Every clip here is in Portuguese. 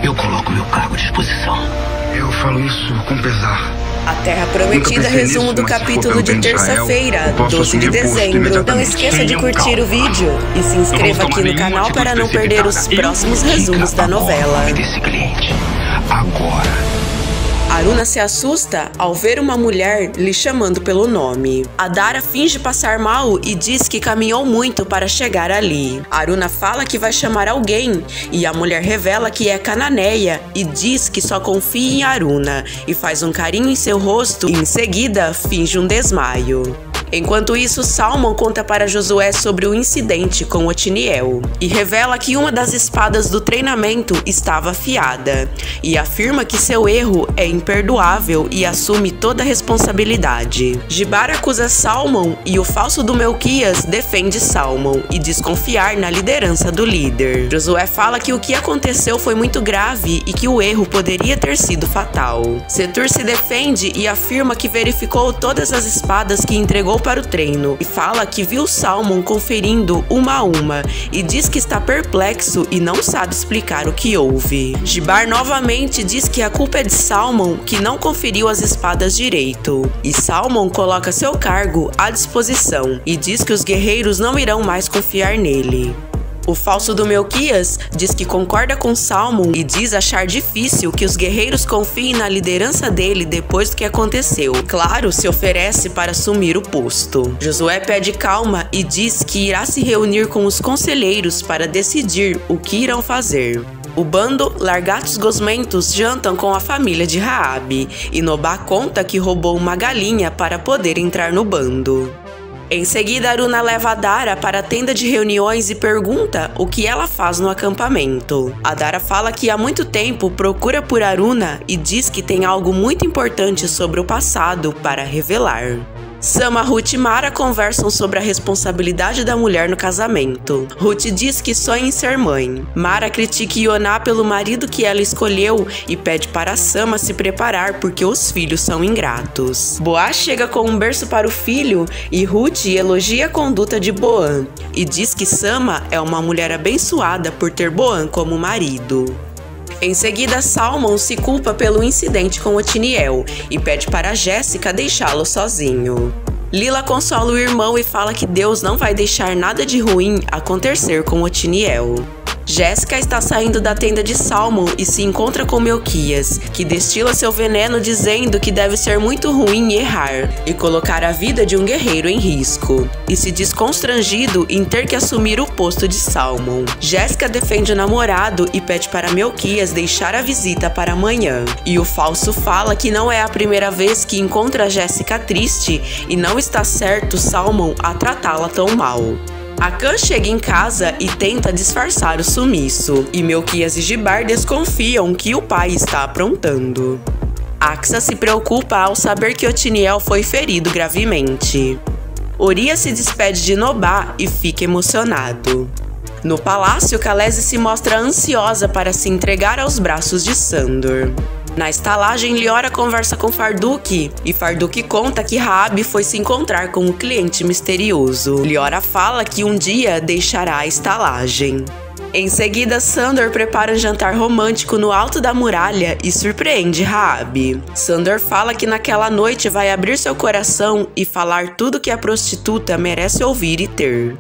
Eu coloco meu cargo à disposição. Eu falo isso com pesar. A Terra Prometida, resumo do capítulo de terça-feira, 12 de dezembro. Não esqueça de curtir o vídeo e se inscreva aqui no canal para não perder os próximos resumos da novela. Desse cliente. Agora. Aruna se assusta ao ver uma mulher lhe chamando pelo nome. Adara finge passar mal e diz que caminhou muito para chegar ali. Aruna fala que vai chamar alguém e a mulher revela que é Cananeia e diz que só confia em Aruna e faz um carinho em seu rosto e em seguida finge um desmaio. Enquanto isso, Salmon conta para Josué sobre o incidente com Otiniel e revela que uma das espadas do treinamento estava afiada e afirma que seu erro é imperdoável e assume toda a responsabilidade. Gibar acusa Salmon e o falso do Melquias defende Salmon e diz confiar na liderança do líder. Josué fala que o que aconteceu foi muito grave e que o erro poderia ter sido fatal. Setur se defende e afirma que verificou todas as espadas que entregou para o treino e fala que viu Salmon conferindo uma a uma e diz que está perplexo e não sabe explicar o que houve. Gibar novamente diz que a culpa é de Salmon, que não conferiu as espadas direito, e Salmon coloca seu cargo à disposição e diz que os guerreiros não irão mais confiar nele. O falso do Melquias diz que concorda com Salmon e diz achar difícil que os guerreiros confiem na liderança dele depois do que aconteceu. Claro, se oferece para assumir o posto. Josué pede calma e diz que irá se reunir com os conselheiros para decidir o que irão fazer. O bando Largatos Gosmentos jantam com a família de Raabe e Nobá conta que roubou uma galinha para poder entrar no bando. Em seguida, Aruna leva Adara para a tenda de reuniões e pergunta o que ela faz no acampamento. Adara fala que há muito tempo procura por Aruna e diz que tem algo muito importante sobre o passado para revelar. Sama, Ruth e Mara conversam sobre a responsabilidade da mulher no casamento. Ruth diz que sonha em ser mãe. Mara critica Yoná pelo marido que ela escolheu e pede para Sama se preparar porque os filhos são ingratos. Boaz chega com um berço para o filho e Ruth elogia a conduta de Boan e diz que Sama é uma mulher abençoada por ter Boan como marido. Em seguida, Salmon se culpa pelo incidente com Otiniel e pede para Jéssica deixá-lo sozinho. Lila consola o irmão e fala que Deus não vai deixar nada de ruim acontecer com Otiniel. Jéssica está saindo da tenda de Salmon e se encontra com Melquias, que destila seu veneno dizendo que deve ser muito ruim errar e colocar a vida de um guerreiro em risco, e se diz constrangido em ter que assumir o posto de Salmon. Jéssica defende o namorado e pede para Melquias deixar a visita para amanhã, e o falso fala que não é a primeira vez que encontra Jéssica triste e não está certo Salmon a tratá-la tão mal. Akan chega em casa e tenta disfarçar o sumiço, e Melquias e Gibar desconfiam que o pai está aprontando. Axa se preocupa ao saber que Otiniel foi ferido gravemente. Urias se despede de Nobá e fica emocionado. No palácio, Khaleesi se mostra ansiosa para se entregar aos braços de Sandor. Na estalagem, Liora conversa com Farduk e Farduk conta que Raabe foi se encontrar com um cliente misterioso. Liora fala que um dia deixará a estalagem. Em seguida, Sandor prepara um jantar romântico no alto da muralha e surpreende Raabe. Sandor fala que naquela noite vai abrir seu coração e falar tudo que a prostituta merece ouvir e ter.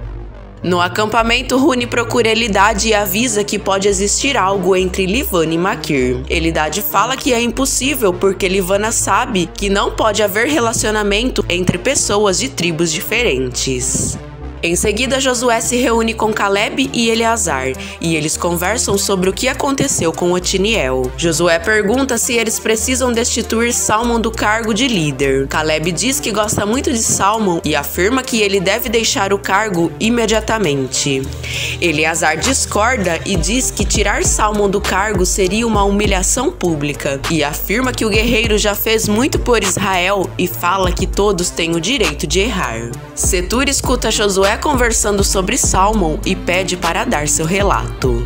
No acampamento, Rune procura Elidad e avisa que pode existir algo entre Livana e Makir. Elidad fala que é impossível porque Livana sabe que não pode haver relacionamento entre pessoas de tribos diferentes. Em seguida, Josué se reúne com Caleb e Eleazar, e eles conversam sobre o que aconteceu com Otiniel. Josué pergunta se eles precisam destituir Salmon do cargo de líder. Caleb diz que gosta muito de Salmon e afirma que ele deve deixar o cargo imediatamente. Eleazar discorda e diz que tirar Salmon do cargo seria uma humilhação pública, e afirma que o guerreiro já fez muito por Israel e fala que todos têm o direito de errar. Setur escuta Josué conversando sobre Salmon e pede para dar seu relato.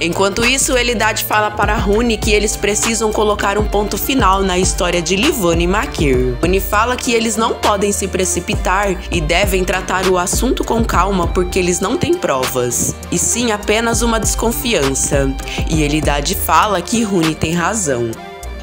Enquanto isso, Elidad fala para Rune que eles precisam colocar um ponto final na história de Livana e Makir. Rune fala que eles não podem se precipitar e devem tratar o assunto com calma porque eles não têm provas, e sim apenas uma desconfiança. E Elidad fala que Rune tem razão.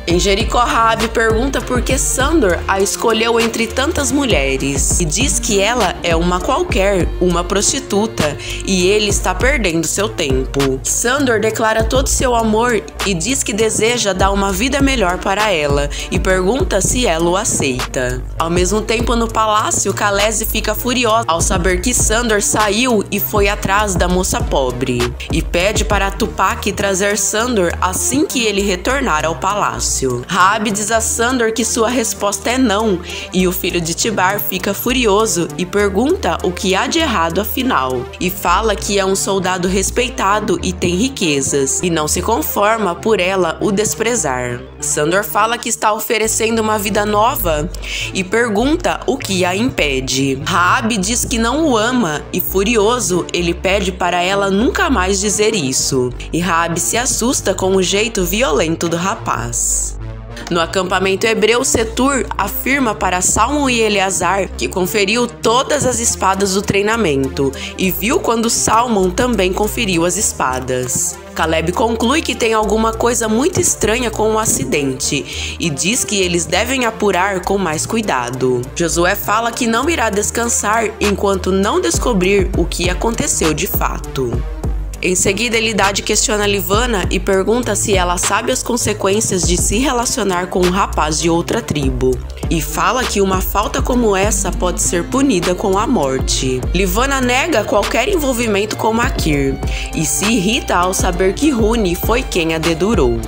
Em Jericó, Raabe pergunta por que Sandor a escolheu entre tantas mulheres e diz que ela é uma qualquer, uma prostituta, e ele está perdendo seu tempo. Sandor declara todo seu amor e diz que deseja dar uma vida melhor para ela e pergunta se ela o aceita. Ao mesmo tempo, no palácio, Khaleesi fica furiosa ao saber que Sandor saiu e foi atrás da moça pobre e pede para Tupac trazer Sandor assim que ele retornar ao palácio. Raabe diz a Sandor que sua resposta é não, e o filho de Tibar fica furioso e pergunta o que há de errado afinal, e fala que é um soldado respeitado e tem riquezas, e não se conforma por ela o desprezar. Sandor fala que está oferecendo uma vida nova e pergunta o que a impede. Raabe diz que não o ama e, furioso, ele pede para ela nunca mais dizer isso, e Raabe se assusta com o jeito violento do rapaz. No acampamento hebreu, Setur afirma para Salmon e Eleazar que conferiu todas as espadas do treinamento e viu quando Salmon também conferiu as espadas. Caleb conclui que tem alguma coisa muito estranha com o acidente e diz que eles devem apurar com mais cuidado. Josué fala que não irá descansar enquanto não descobrir o que aconteceu de fato. Em seguida, Elidad questiona Livana e pergunta se ela sabe as consequências de se relacionar com um rapaz de outra tribo, e fala que uma falta como essa pode ser punida com a morte. Livana nega qualquer envolvimento com Makir e se irrita ao saber que Rune foi quem a dedurou.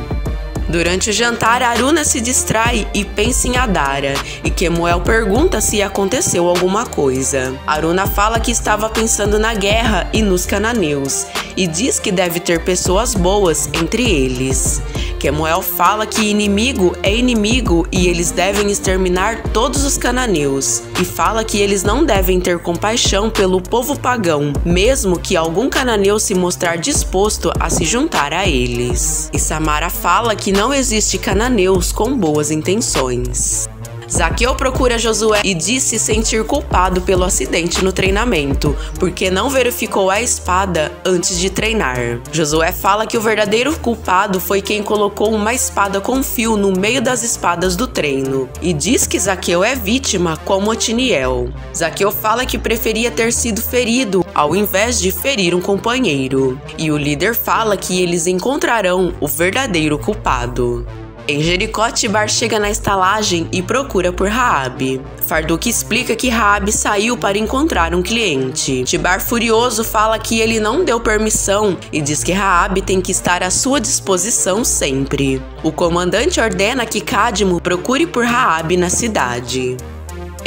Durante o jantar, Aruna se distrai e pensa em Adara, e Kemuel pergunta se aconteceu alguma coisa. Aruna fala que estava pensando na guerra e nos cananeus, e diz que deve ter pessoas boas entre eles. Kemuel fala que inimigo é inimigo e eles devem exterminar todos os cananeus, e fala que eles não devem ter compaixão pelo povo pagão, mesmo que algum cananeu se mostrar disposto a se juntar a eles. E Samara fala que não existe cananeus com boas intenções. Zaqueu procura Josué e diz se sentir culpado pelo acidente no treinamento, porque não verificou a espada antes de treinar. Josué fala que o verdadeiro culpado foi quem colocou uma espada com fio no meio das espadas do treino, e diz que Zaqueu é vítima como Otiniel. Zaqueu fala que preferia ter sido ferido ao invés de ferir um companheiro, e o líder fala que eles encontrarão o verdadeiro culpado. Em Jericó, Tibar chega na estalagem e procura por Raabe. Farduk explica que Raabe saiu para encontrar um cliente. Tibar, furioso, fala que ele não deu permissão e diz que Raabe tem que estar à sua disposição sempre. O comandante ordena que Cadmo procure por Raabe na cidade.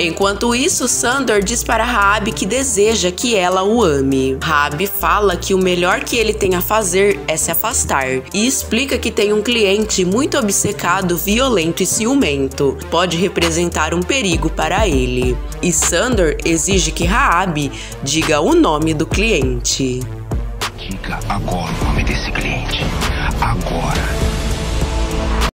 Enquanto isso, Sandor diz para Raabe que deseja que ela o ame. Raabe fala que o melhor que ele tem a fazer é se afastar e explica que tem um cliente muito obcecado, violento e ciumento. Pode representar um perigo para ele. E Sandor exige que Raabe diga o nome do cliente. Diga agora o nome desse cliente. Agora.